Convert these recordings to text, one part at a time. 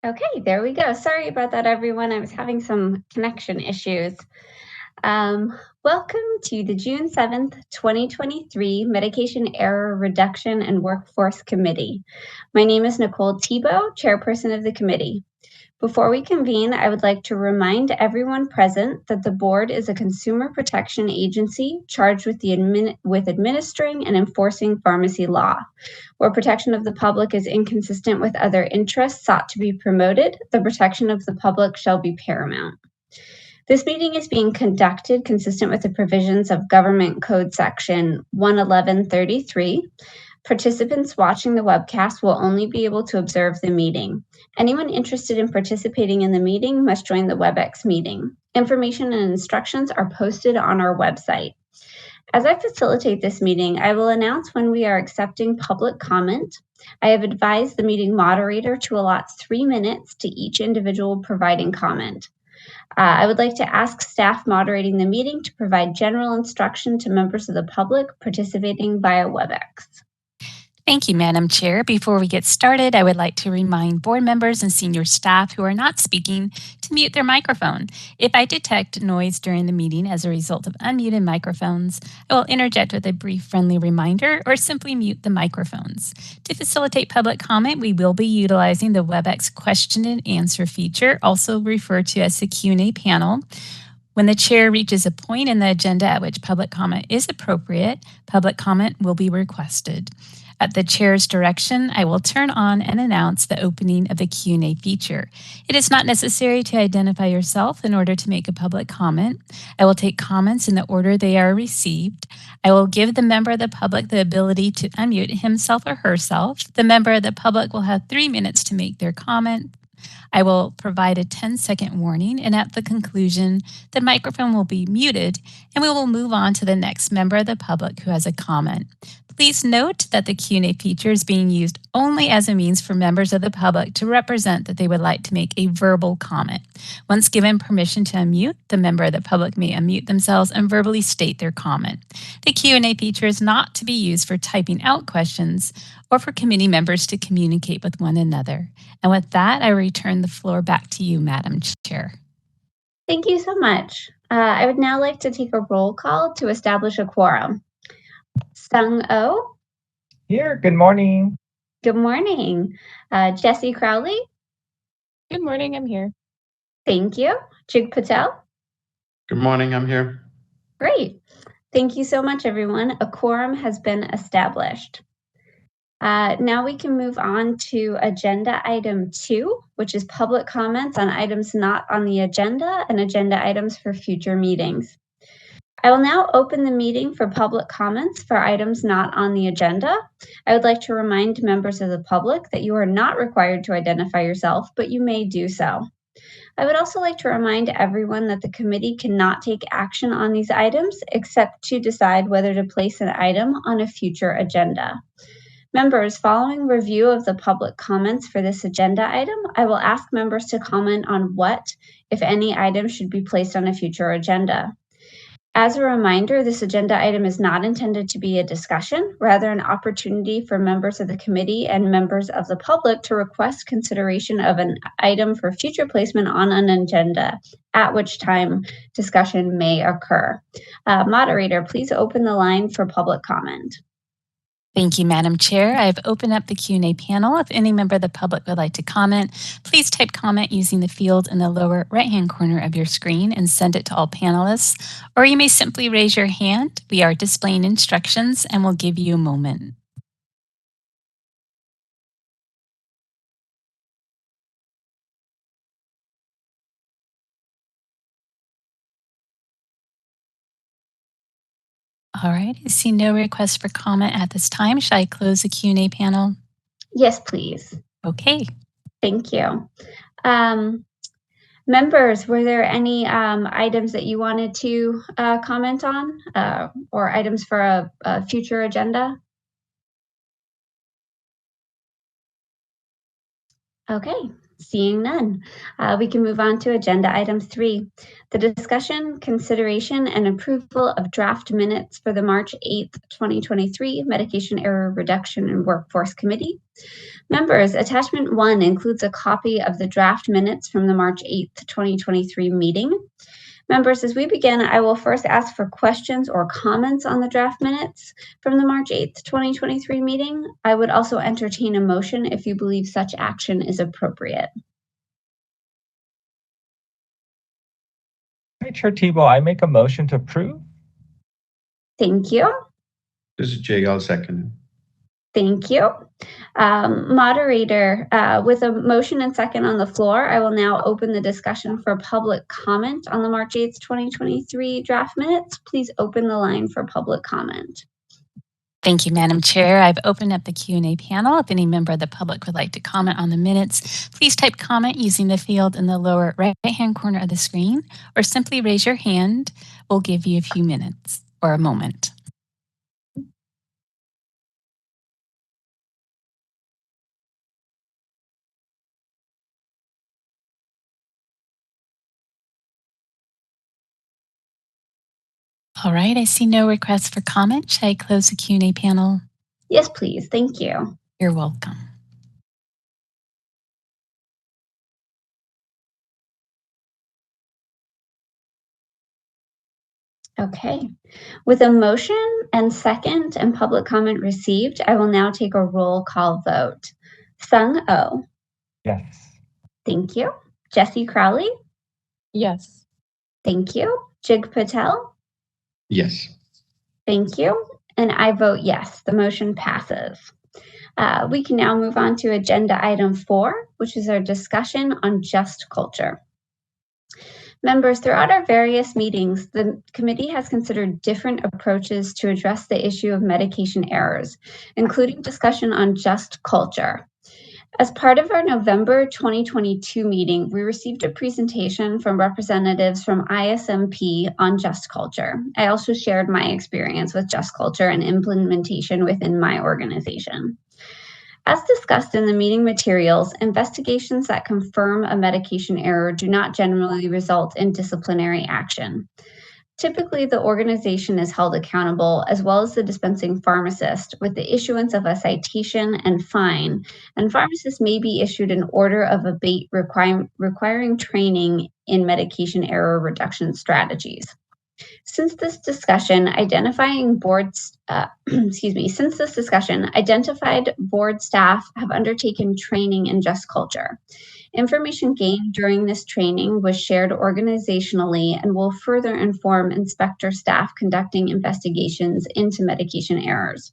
Okay, there we go. Sorry about that, everyone. I was having some connection issues. Welcome to the June 7th, 2023 Medication Error Reduction and Workforce Committee. My name is Nicole Tebow, chairperson of the committee. Before we convene, I would like to remind everyone present that the board is a consumer protection agency charged with administering and enforcing pharmacy law. Where protection of the public is inconsistent with other interests sought to be promoted, the protection of the public shall be paramount. This meeting is being conducted consistent with the provisions of Government Code Section 11133. Participants watching the webcast will only be able to observe the meeting. Anyone interested in participating in the meeting must join the WebEx meeting. Information and instructions are posted on our website. As I facilitate this meeting, I will announce when we are accepting public comment. I have advised the meeting moderator to allot 3 minutes to each individual providing comment. I would like to ask staff moderating the meeting to provide general instruction to members of the public participating via WebEx. Thank you, Madam Chair. Before we get started, I would like to remind board members and senior staff who are not speaking to mute their microphone. If I detect noise during the meeting as a result of unmuted microphones, I will interject with a brief friendly reminder or simply mute the microphones. To facilitate public comment, we will be utilizing the WebEx question and answer feature, also referred to as the Q&A panel. When the chair reaches a point in the agenda at which public comment is appropriate, public comment will be requested. At the chair's direction, I will turn on and announce the opening of the Q&A feature. It is not necessary to identify yourself in order to make a public comment. I will take comments in the order they are received. I will give the member of the public the ability to unmute himself or herself. The member of the public will have 3 minutes to make their comment. I will provide a 10-second warning, and at the conclusion, the microphone will be muted, and we will move on to the next member of the public who has a comment. Please note that the Q&A feature is being used only as a means for members of the public to represent that they would like to make a verbal comment. Once given permission to unmute, the member of the public may unmute themselves and verbally state their comment. The Q&A feature is not to be used for typing out questions or for committee members to communicate with one another. And with that, I return the floor back to you, Madam Chair. Thank you so much. I would now like to take a roll call to establish a quorum. Sung Oh. Here, good morning. Good morning. Jesse Crowley. Good morning, I'm here. Thank you. Jig Patel. Good morning, I'm here. Great. Thank you so much, everyone. A quorum has been established. Now we can move on to agenda item 2, which is public comments on items not on the agenda and agenda items for future meetings. I will now open the meeting for public comments for items not on the agenda. I would like to remind members of the public that you are not required to identify yourself, but you may do so. I would also like to remind everyone that the committee cannot take action on these items except to decide whether to place an item on a future agenda. Members, following review of the public comments for this agenda item, I will ask members to comment on what, if any, item should be placed on a future agenda. As a reminder, this agenda item is not intended to be a discussion, rather an opportunity for members of the committee and members of the public to request consideration of an item for future placement on an agenda, at which time discussion may occur. Moderator, please open the line for public comment. Thank you, Madam Chair. I've opened up the Q&A panel. If any member of the public would like to comment, please type comment using the field in the lower right-hand corner of your screen and send it to all panelists, or you may simply raise your hand. We are displaying instructions and we'll give you a moment. All right, I see no requests for comment at this time. Shall I close the Q&A panel? Yes, please. Okay. Thank you. Members, were there any items that you wanted to comment on or items for a future agenda? Okay, Seeing none, we can move on to agenda item 3, the discussion, consideration, and approval of draft minutes for the March 8th, 2023 Medication Error Reduction and Workforce Committee. Members, attachment 1 includes a copy of the draft minutes from the March 8th, 2023 meeting. Members, as we begin, I will first ask for questions or comments on the draft minutes from the March 8th, 2023 meeting. I would also entertain a motion if you believe such action is appropriate. Hi, Chair Tebow. I make a motion to approve. Thank you. This is Jay. I'll second. Thank you. Moderator, with a motion and second on the floor, I will now open the discussion for public comment on the March 8th, 2023 draft minutes. Please open the line for public comment. Thank you, Madam Chair. I've opened up the Q&A panel. If any member of the public would like to comment on the minutes, please type comment using the field in the lower right-hand corner of the screen, or simply raise your hand. We'll give you a few minutes or a moment. All right, I see no requests for comment. Should I close the Q&A panel? Yes, please. Thank you. You're welcome. Okay. With a motion and second and public comment received, I will now take a roll call vote. Sung Oh. Yes. Thank you. Jesse Crowley. Yes. Thank you. Jig Patel. Yes. Thank you. And I vote yes. The motion passes. We can now move on to agenda item 4, which is our discussion on just culture. Members, throughout our various meetings, the committee has considered different approaches to address the issue of medication errors, including discussion on just culture. As part of our November 2022 meeting, we received a presentation from representatives from ISMP on just culture. I also shared my experience with just culture and implementation within my organization. As discussed in the meeting materials, investigations that confirm a medication error do not generally result in disciplinary action. Typically, the organization is held accountable, as well as the dispensing pharmacist, with the issuance of a citation and fine, and pharmacists may be issued an order of abate requiring training in medication error reduction strategies. Since this discussion, identified board staff have undertaken training in just culture. Information gained during this training was shared organizationally and will further inform inspector staff conducting investigations into medication errors.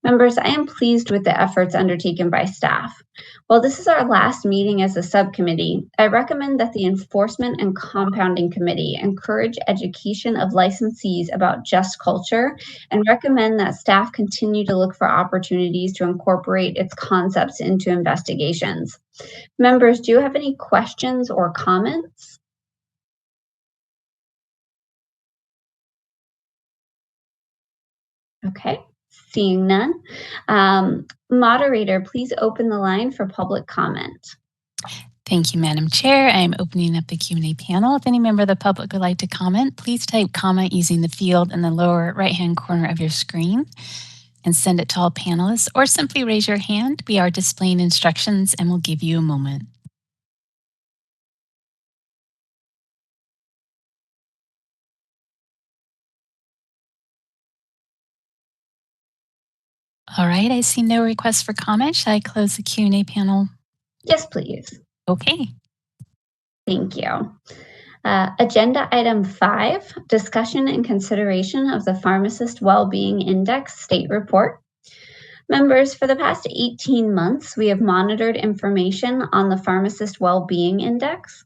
Members, I am pleased with the efforts undertaken by staff. While this is our last meeting as a subcommittee, I recommend that the Enforcement and Compounding Committee encourage education of licensees about just culture and recommend that staff continue to look for opportunities to incorporate its concepts into investigations. Members, do you have any questions or comments? Okay. Seeing none. Moderator, please open the line for public comment. Thank you, Madam Chair. I am opening up the Q&A panel. If any member of the public would like to comment, please type comment using the field in the lower right-hand corner of your screen and send it to all panelists, or simply raise your hand. We are displaying instructions and we'll give you a moment. All right, I see no requests for comment. Should I close the Q&A panel? Yes, please. Okay. Thank you. Agenda item 5, discussion and consideration of the Pharmacist Wellbeing Index State Report. Members, for the past 18 months, we have monitored information on the Pharmacist Wellbeing Index.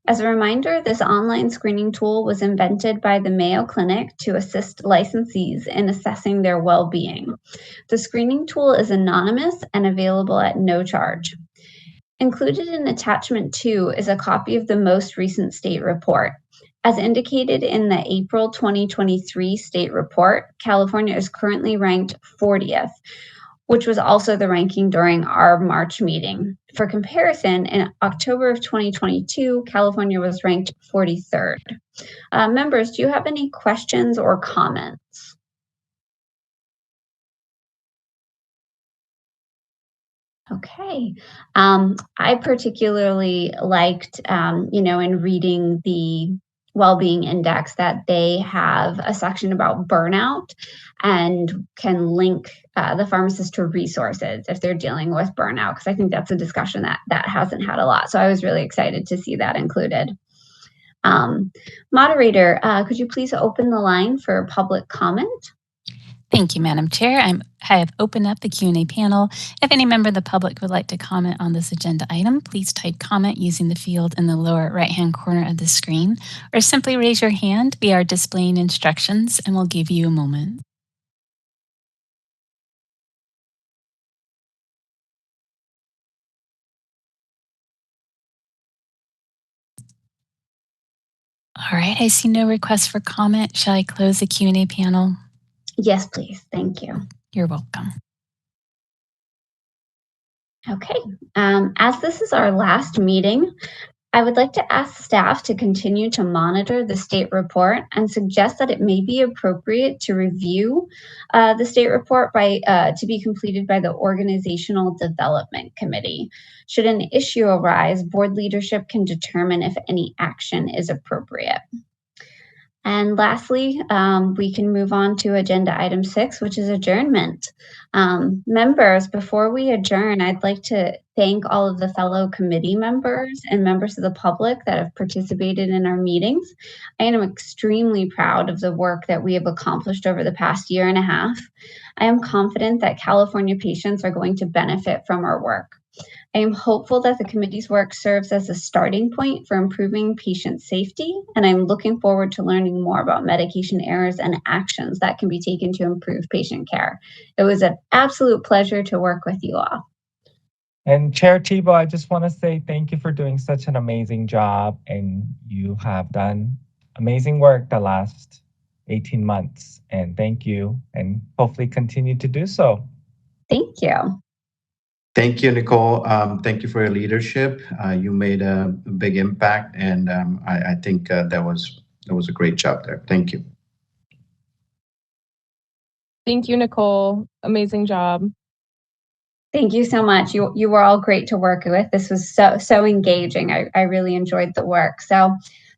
As a reminder, this online screening tool was invented by the Mayo Clinic to assist licensees in assessing their well-being. The screening tool is anonymous and available at no charge. Included in attachment 2 is a copy of the most recent state report. As indicated in the April 2023 state report, California is currently ranked 40th, which was also the ranking during our March meeting. For comparison, in October of 2022, California was ranked 43rd. Members, do you have any questions or comments? Okay. I particularly liked, in reading the well-being index that they have a section about burnout and can link the pharmacist to resources if they're dealing with burnout, because I think that's a discussion that hasn't had a lot. So I was really excited to see that included. Moderator, could you please open the line for public comment? Thank you, Madam Chair. I have opened up the Q&A panel. If any member of the public would like to comment on this agenda item, please type comment using the field in the lower right-hand corner of the screen, or simply raise your hand. We are displaying instructions, and we'll give you a moment. All right, I see no requests for comment. Shall I close the Q&A panel? Yes, please. Thank you. You're welcome. Okay. As this is our last meeting, I would like to ask staff to continue to monitor the state report and suggest that it may be appropriate to review the state report to be completed by the Organizational Development Committee. Should an issue arise, board leadership can determine if any action is appropriate. And lastly, we can move on to agenda item 6, which is adjournment. Members, before we adjourn, I'd like to thank all of the fellow committee members and members of the public that have participated in our meetings. I am extremely proud of the work that we have accomplished over the past year and a half. I am confident that California patients are going to benefit from our work. I am hopeful that the committee's work serves as a starting point for improving patient safety, and I'm looking forward to learning more about medication errors and actions that can be taken to improve patient care. It was an absolute pleasure to work with you all. And Chair Tebow, I just want to say thank you for doing such an amazing job, and you have done amazing work the last 18 months, and thank you, and hopefully continue to do so. Thank you. Thank you, Nicole. Thank you for your leadership. You made a big impact, and I think that was a great job there. Thank you. Thank you, Nicole. Amazing job. Thank you so much. You were all great to work with. This was so engaging. I really enjoyed the work. So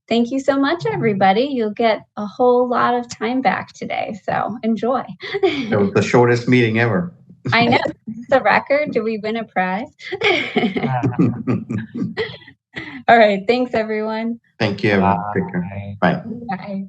thank you so much, everybody. You'll get a whole lot of time back today. So enjoy. It was the shortest meeting ever. I know. This is a record. Do we win a prize? All right. Thanks, everyone. Thank you, everyone. Take care. Bye. Bye.